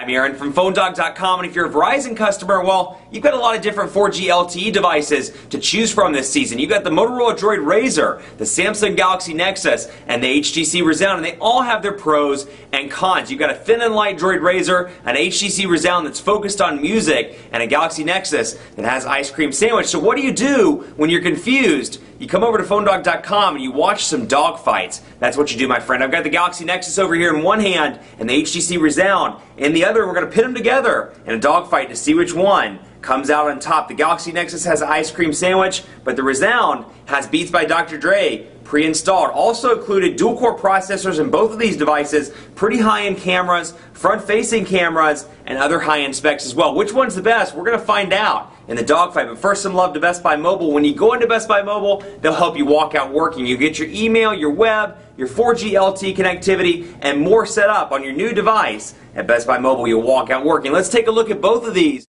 I'm Aaron from PhoneDog.com, and if you're a Verizon customer, well, you've got a lot of different 4G LTE devices to choose from this season. You've got the Motorola Droid Razr, the Samsung Galaxy Nexus, and the HTC Resound, and they all have their pros and cons. You've got a thin and light Droid Razr, an HTC Resound that's focused on music, and a Galaxy Nexus that has ice cream sandwich. So what do you do when you're confused? You come over to PhoneDog.com and you watch some dog fights. That's what you do, my friend. I've got the Galaxy Nexus over here in one hand and the HTC Resound in the other. We're going to pit them together in a dog fight to see which one comes out on top. The Galaxy Nexus has an ice cream sandwich, but the Resound has Beats by Dr. Dre pre-installed. Also included dual-core processors in both of these devices, pretty high-end cameras, front-facing cameras, and other high-end specs as well. Which one's the best? We're going to find out in the dogfight. But first, some love to Best Buy Mobile. When you go into Best Buy Mobile, they'll help you walk out working. You get your email, your web, your 4G LTE connectivity, and more set up on your new device. At Best Buy Mobile, you'll walk out working. Let's take a look at both of these.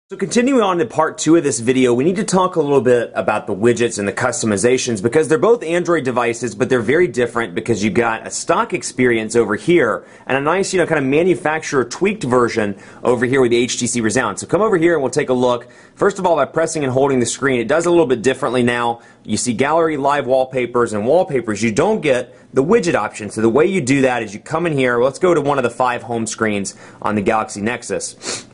So continuing on to part 2 of this video, we need to talk a little bit about the widgets and the customizations, because they're both Android devices, but they're very different because you've got a stock experience over here and a nice, kind of manufacturer tweaked version over here with the HTC Resound. So come over here and we'll take a look. First of all, by pressing and holding the screen, it does a little bit differently now. You see gallery, live wallpapers, and wallpapers. You don't get the widget option. So the way you do that is you come in here. Let's go to one of the 5 home screens on the Galaxy Nexus.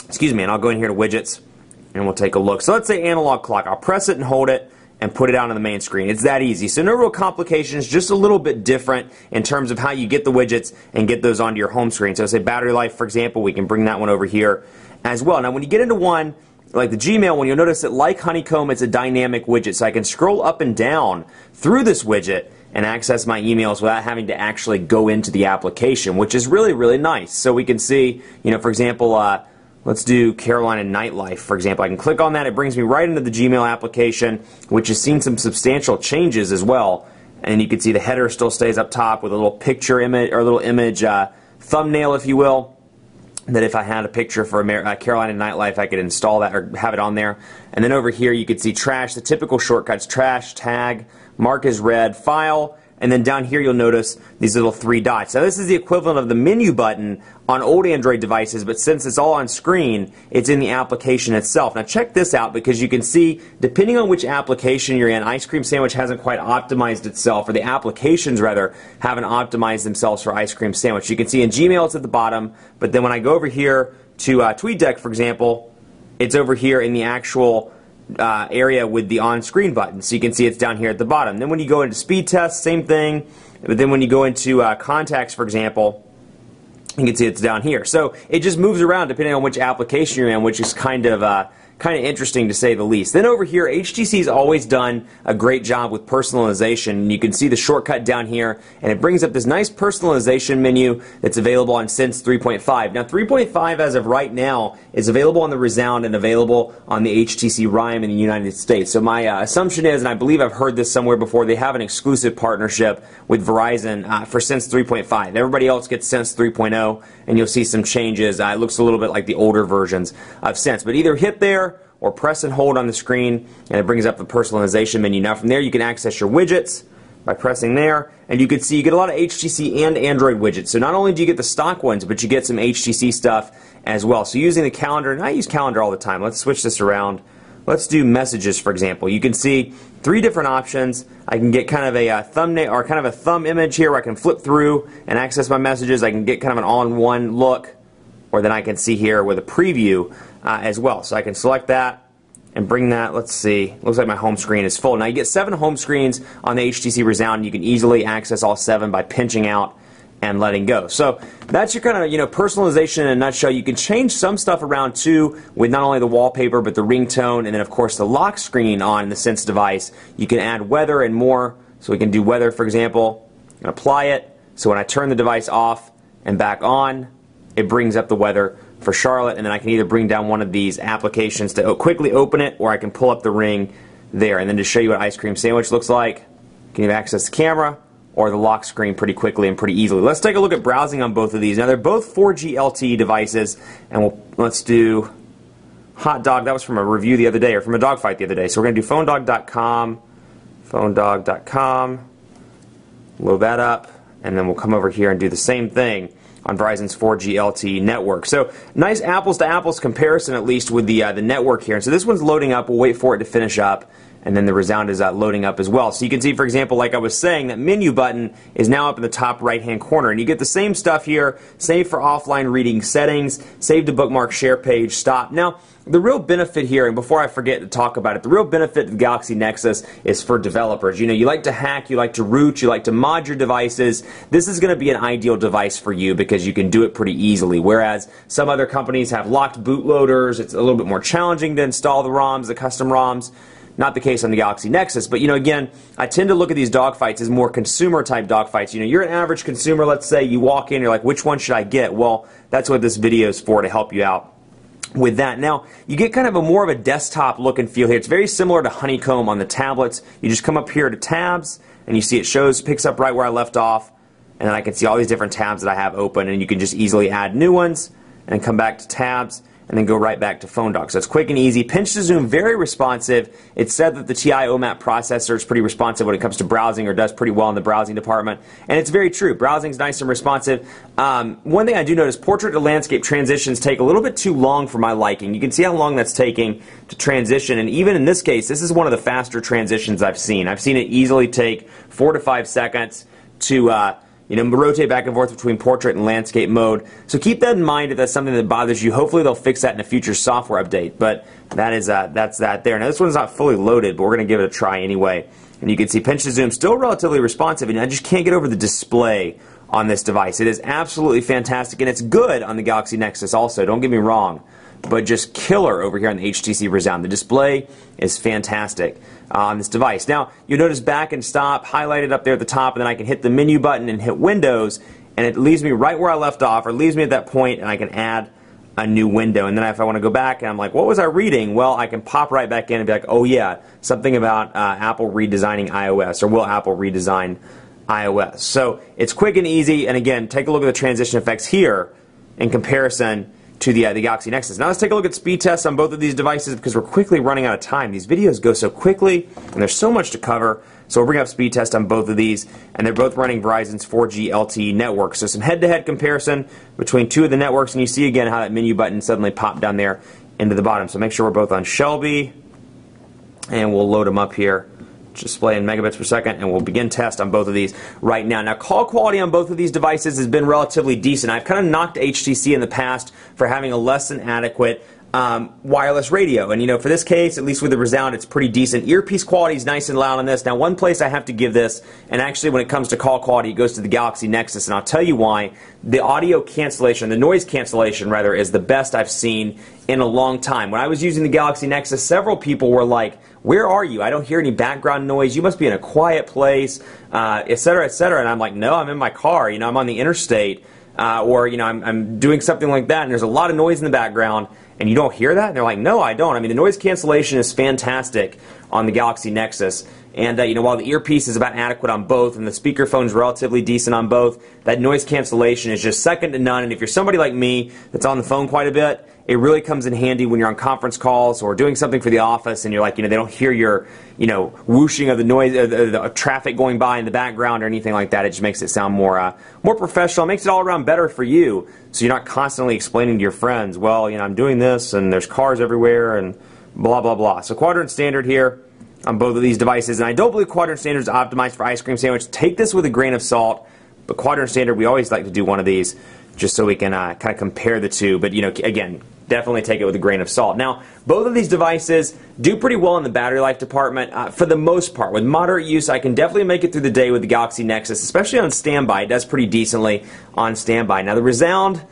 Excuse me, and I'll go in here to widgets and we'll take a look. So let's say analog clock. I'll press it and hold it and put it out on the main screen. It's that easy. So no real complications, just a little bit different in terms of how you get the widgets and get those onto your home screen. So say battery life, for example, we can bring that one over here as well. Now when you get into one like the Gmail one, you'll notice that like Honeycomb, it's a dynamic widget. So I can scroll up and down through this widget and access my emails without having to actually go into the application, which is really, really nice. So we can see, for example, let's do Carolina Nightlife, for example. I can click on that. It brings me right into the Gmail application, which has seen some substantial changes as well. And you can see the header still stays up top with a little picture image, or a little image thumbnail, if you will, that if I had a picture for Carolina Nightlife, I could install that or have it on there. And then over here, you can see trash, the typical shortcuts: trash, tag, mark as read, file. And then down here you'll notice these little 3 dots. Now this is the equivalent of the menu button on old Android devices, but since it's all on screen, it's in the application itself. Now check this out, because you can see, depending on which application you're in, Ice Cream Sandwich hasn't quite optimized itself, or the applications rather haven't optimized themselves for Ice Cream Sandwich. You can see in Gmail it's at the bottom, but then when I go over here to TweetDeck, for example, it's over here in the actual area with the on-screen button. So you can see it's down here at the bottom. Then when you go into speed test, same thing. But then when you go into contacts, for example, you can see it's down here. So it just moves around depending on which application you're in, which is kind of interesting to say the least. Then over here, HTC's always done a great job with personalization. And you can see the shortcut down here, and it brings up this nice personalization menu that's available on Sense 3.5. Now 3.5 as of right now is available on the Resound and available on the HTC Rime in the United States. So my assumption is, and I believe I've heard this somewhere before, they have an exclusive partnership with Verizon for Sense 3.5. Everybody else gets Sense 3.0, and you'll see some changes. It looks a little bit like the older versions of Sense. But either hit there or press and hold on the screen, and it brings up the personalization menu. Now from there you can access your widgets by pressing there, and you can see you get a lot of HTC and Android widgets. So not only do you get the stock ones, but you get some HTC stuff as well. So using the calendar, and I use calendar all the time. Let's switch this around. Let's do messages, for example. You can see 3 different options. I can get kind of a thumbnail, or kind of a thumb image here where I can flip through and access my messages. I can get kind of an all-in-one look, or then I can see here with a preview as well. So I can select that and bring that. Let's see. Looks like my home screen is full. Now you get 7 home screens on the HTC Resound. You can easily access all 7 by pinching out and letting go. So that's your kind of personalization in a nutshell. You can change some stuff around too with not only the wallpaper but the ringtone, and then of course the lock screen on the Sense device. You can add weather and more. So we can do weather, for example, and apply it. So when I turn the device off and back on, it brings up the weather for Charlotte, and then I can either bring down one of these applications to quickly open it, or I can pull up the ring there. And then to show you what Ice Cream Sandwich looks like, you can either access the camera or the lock screen pretty quickly and pretty easily. Let's take a look at browsing on both of these. Now they're both 4G LTE devices, and let's do Hot Dog. That was from a review the other day, or from a dog fight the other day. So we're going to do PhoneDog.com, PhoneDog.com, load that up. and then we'll come over here and do the same thing on Verizon's 4G LTE network. So nice apples to apples comparison, at least with the network here. And so this one's loading up. We'll wait for it to finish up, and then the Resound is loading up as well. So you can see, for example, like I was saying, that menu button is now up in the top right-hand corner. And you get the same stuff here: save for offline reading, settings, save to bookmark, share page, stop. Now, the real benefit here, and before I forget to talk about it, the real benefit of the Galaxy Nexus is for developers. You know, you like to hack, you like to root, you like to mod your devices. This is going to be an ideal device for you because you can do it pretty easily. Whereas some other companies have locked bootloaders, it's a little bit more challenging to install the ROMs, the custom ROMs. Not the case on the Galaxy Nexus, but you know, again, I tend to look at these dogfights as more consumer type dogfights. You know, you're an average consumer, let's say, you walk in, you're like, which one should I get? Well, that's what this video is for, to help you out with that. Now, you get kind of a more of a desktop look and feel here. It's very similar to Honeycomb on the tablets. You just come up here to tabs, and you see it picks up right where I left off, and then I can see all these different tabs that I have open, and you can just easily add new ones, and then come back to tabs, and then go right back to Phone Dock. So it's quick and easy. Pinch to zoom, very responsive. It's said that the TI OMAP processor is pretty responsive when it comes to browsing, or does pretty well in the browsing department. And it's very true. Browsing's nice and responsive. One thing I do notice, portrait to landscape transitions take a little bit too long for my liking. You can see how long that's taking to transition. And even in this case, this is one of the faster transitions I've seen. I've seen it easily take 4 to 5 seconds to rotate back and forth between portrait and landscape mode. So keep that in mind if that's something that bothers you. Hopefully they'll fix that in a future software update. But that's that there. Now this one's not fully loaded, but we're going to give it a try anyway. And you can see pinch to zoom, still relatively responsive, and I just can't get over the display on this device. It is absolutely fantastic, and it's good on the Galaxy Nexus also, don't get me wrong, but just killer over here on the HTC Resound. The display is fantastic on this device. Now, you'll notice back and stop highlighted up there at the top, and then I can hit the menu button and hit Windows, and it leaves me right where I left off, or leaves me at that point, and I can add a new window. And then if I want to go back and I'm like, what was I reading? Well, I can pop right back in and be like, oh yeah, something about Apple redesigning iOS, or will Apple redesign iOS. So it's quick and easy, and again, take a look at the transition effects here in comparison to the Galaxy Nexus. Now let's take a look at speed tests on both of these devices, because we're quickly running out of time. These videos go so quickly, and there's so much to cover. So we'll bring up speed test on both of these, and they're both running Verizon's 4G LTE network. So some head-to-head comparison between two of the networks, and you see again how that menu button suddenly popped down there into the bottom. So make sure we're both on Shelby, and we'll load them up here. Display in megabits per second, and we'll begin test on both of these right now. Now, call quality on both of these devices has been relatively decent. I've kind of knocked HTC in the past for having a less than adequate wireless radio, and for this case, at least with the Resound, it's pretty decent. Earpiece quality is nice and loud on this. Now, one place I have to give this, and actually when it comes to call quality, it goes to the Galaxy Nexus, and I'll tell you why. The audio cancellation, the noise cancellation rather, is the best I've seen in a long time. When I was using the Galaxy Nexus, several people were like, where are you? I don't hear any background noise. You must be in a quiet place, etc., etc. And I'm like, no, I'm in my car. I'm on the interstate, or I'm doing something like that, and there's a lot of noise in the background, and you don't hear that? And they're like, no, I don't. I mean, the noise cancellation is fantastic on the Galaxy Nexus. And while the earpiece is about adequate on both, and the speakerphone is relatively decent on both, that noise cancellation is just second to none. And if you're somebody like me that's on the phone quite a bit, it really comes in handy when you're on conference calls or doing something for the office, and you're like, they don't hear your, whooshing of the noise, the traffic going by in the background or anything like that. It just makes it sound more professional. It makes it all around better for you, so you're not constantly explaining to your friends, well, I'm doing this, and there's cars everywhere, and blah, blah, blah. So quadrant standard here on both of these devices, and I don't believe quadrant standard is optimized for ice cream sandwich. Take this with a grain of salt, but quadrant standard, we always like to do one of these just so we can kind of compare the two, but again, definitely take it with a grain of salt. Now, both of these devices do pretty well in the battery life department for the most part. With moderate use, I can definitely make it through the day with the Galaxy Nexus, especially on standby. It does pretty decently on standby. Now, the Resound,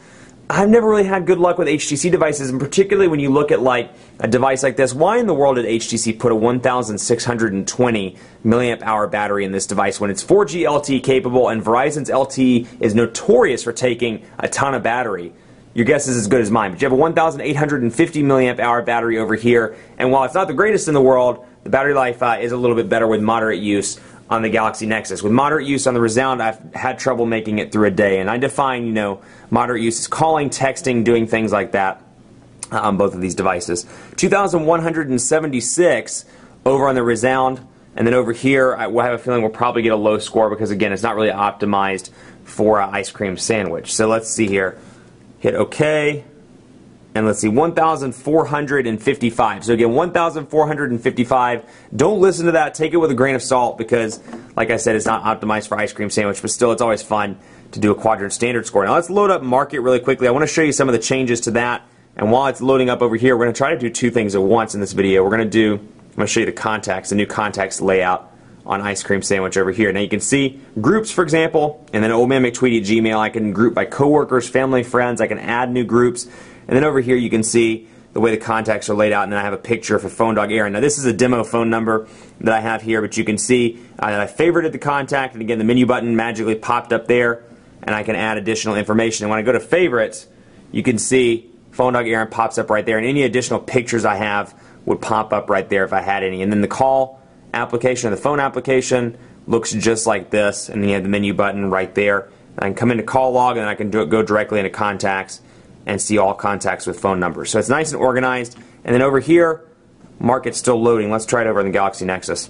I've never really had good luck with HTC devices, and particularly when you look at like a device like this. Why in the world did HTC put a 1,620 milliamp hour battery in this device when it's 4G LTE capable, and Verizon's LTE is notorious for taking a ton of battery? Your guess is as good as mine, but you have a 1,850 milliamp hour battery over here, and while it's not the greatest in the world, the battery life is a little bit better with moderate use on the Galaxy Nexus. With moderate use on the Resound, I've had trouble making it through a day, and I define, moderate use as calling, texting, doing things like that on both of these devices. 2,176 over on the Resound, And then over here, I have a feeling we'll probably get a low score because, again, it's not really optimized for an ice cream sandwich. So let's see here. Hit OK. And let's see, 1,455. So again, 1,455. Don't listen to that. Take it with a grain of salt because, like I said, it's not optimized for ice cream sandwich. But still, it's always fun to do a quadrant standard score. Now let's load up Market really quickly. I want to show you some of the changes to that. And while it's loading up over here, we're going to try to do two things at once in this video. I'm going to show you the contacts, the new contacts layout on ice cream sandwich over here. Now you can see groups, for example, and then Old Man McTweety at Gmail. I can group by coworkers, family, friends. I can add new groups. And then over here you can see the way the contacts are laid out, and then I have a picture for Phone Dog Aaron. Now this is a demo phone number that I have here, but you can see that I favorited the contact, and again the menu button magically popped up there, and I can add additional information. And when I go to favorites, you can see Phone Dog Aaron pops up right there, and any additional pictures I have would pop up right there if I had any. And then the call application or the phone application looks just like this, and then you have the menu button right there. And I can come into call log, and then I can go directly into contacts and see all contacts with phone numbers. So it's nice and organized. And then over here, Market's still loading. Let's try it over in the Galaxy Nexus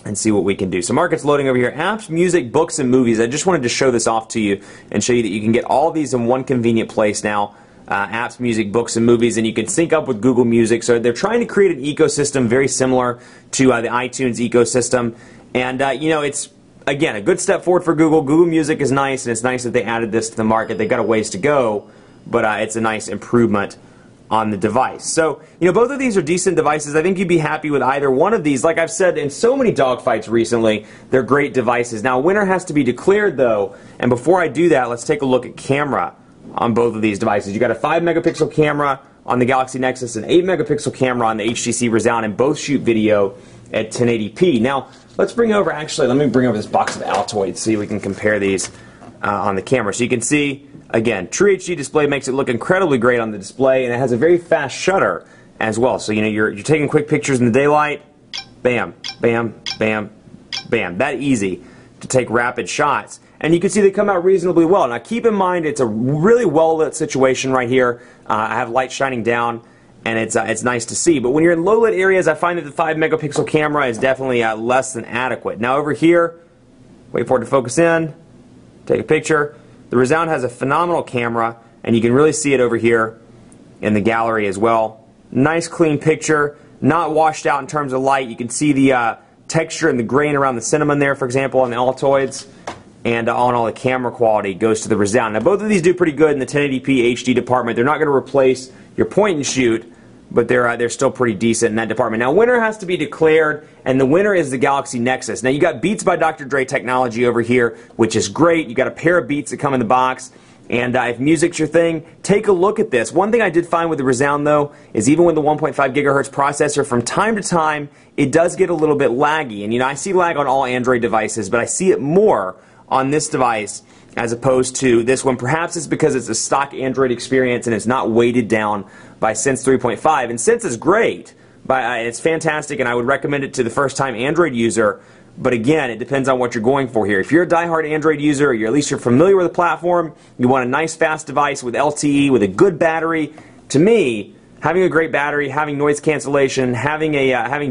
and see what we can do. So Market's loading over here. Apps, music, books, and movies. I just wanted to show this off to you and show you that you can get all these in one convenient place now. Apps, music, books, and movies, and you can sync up with Google Music. So they're trying to create an ecosystem very similar to the iTunes ecosystem. And, you know, it's, again, a good step forward for Google. Google Music is nice, and it's nice that they added this to the market. They've got a ways to go, but it's a nice improvement on the device. So, you know, both of these are decent devices. I think you'd be happy with either one of these. Like I've said in so many dogfights recently, they're great devices. Now, a winner has to be declared, though, and before I do that, let's take a look at camera on both of these devices. You got a 5-megapixel camera on the Galaxy Nexus, an 8-megapixel camera on the HTC Resound, and both shoot video at 1080p. Now, let me bring over this box of Altoids, see if we can compare these on the camera. So you can see, again, True HD display makes it look incredibly great on the display, and it has a very fast shutter as well. So, you know, you're taking quick pictures in the daylight, bam, bam, bam, bam. That easy to take rapid shots. And you can see they come out reasonably well. Now keep in mind it's a really well lit situation right here. I have light shining down, and it's nice to see. But when you're in low lit areas, I find that the 5-megapixel camera is definitely less than adequate. Now over here, wait for it to focus in, take a picture. The Resound has a phenomenal camera, and you can really see it over here in the gallery as well. Nice clean picture, not washed out in terms of light. You can see the texture and the grain around the cinnamon there, for example, on the Altoids. And all the camera quality goes to the Resound. Now both of these do pretty good in the 1080p HD department. They're not going to replace your point and shoot, but they're still pretty decent in that department. Now winner has to be declared, and the winner is the Galaxy Nexus. Now you got Beats by Dr. Dre technology over here, which is great. You got a pair of Beats that come in the box. And if music's your thing, take a look at this. One thing I did find with the Resound, though, is even with the 1.5 gigahertz processor, from time to time, it does get a little bit laggy. And, you know, I see lag on all Android devices, but I see it more on this device as opposed to this one. Perhaps it's because it's a stock Android experience and it's not weighted down by Sense 3.5. And Sense is great, but it's fantastic, and I would recommend it to the first-time Android user. But again, it depends on what you're going for here. If you're a diehard Android user, or at least you're familiar with the platform, you want a nice fast device with LTE, with a good battery, to me, having a great battery, having noise cancellation, having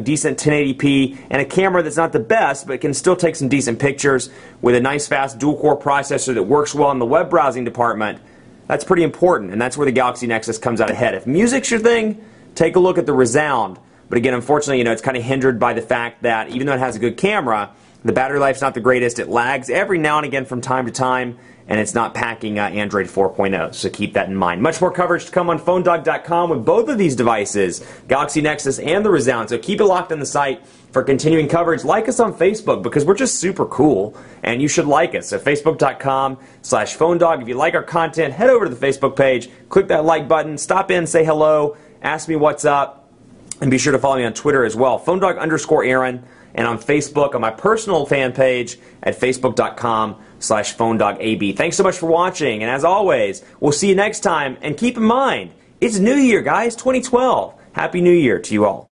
decent 1080p, and a camera that's not the best, but can still take some decent pictures with a nice fast dual-core processor that works well in the web browsing department, that's pretty important, and that's where the Galaxy Nexus comes out ahead. If music's your thing, take a look at the Resound. But again, unfortunately, you know, it's kind of hindered by the fact that even though it has a good camera, the battery life's not the greatest. It lags every now and again from time to time, and it's not packing Android 4.0, so keep that in mind. Much more coverage to come on PhoneDog.com with both of these devices, Galaxy Nexus and the Resound, so keep it locked on the site for continuing coverage. Like us on Facebook, because we're just super cool, and you should like us. So Facebook.com/PhoneDog. If you like our content, head over to the Facebook page, click that like button, stop in, say hello, ask me what's up, and be sure to follow me on Twitter as well, PhoneDog_Aaron, and on Facebook on my personal fan page at Facebook.com/PhoneDogAB. Thanks so much for watching, and as always, we'll see you next time. And keep in mind, it's New Year, guys, 2012. Happy New Year to you all.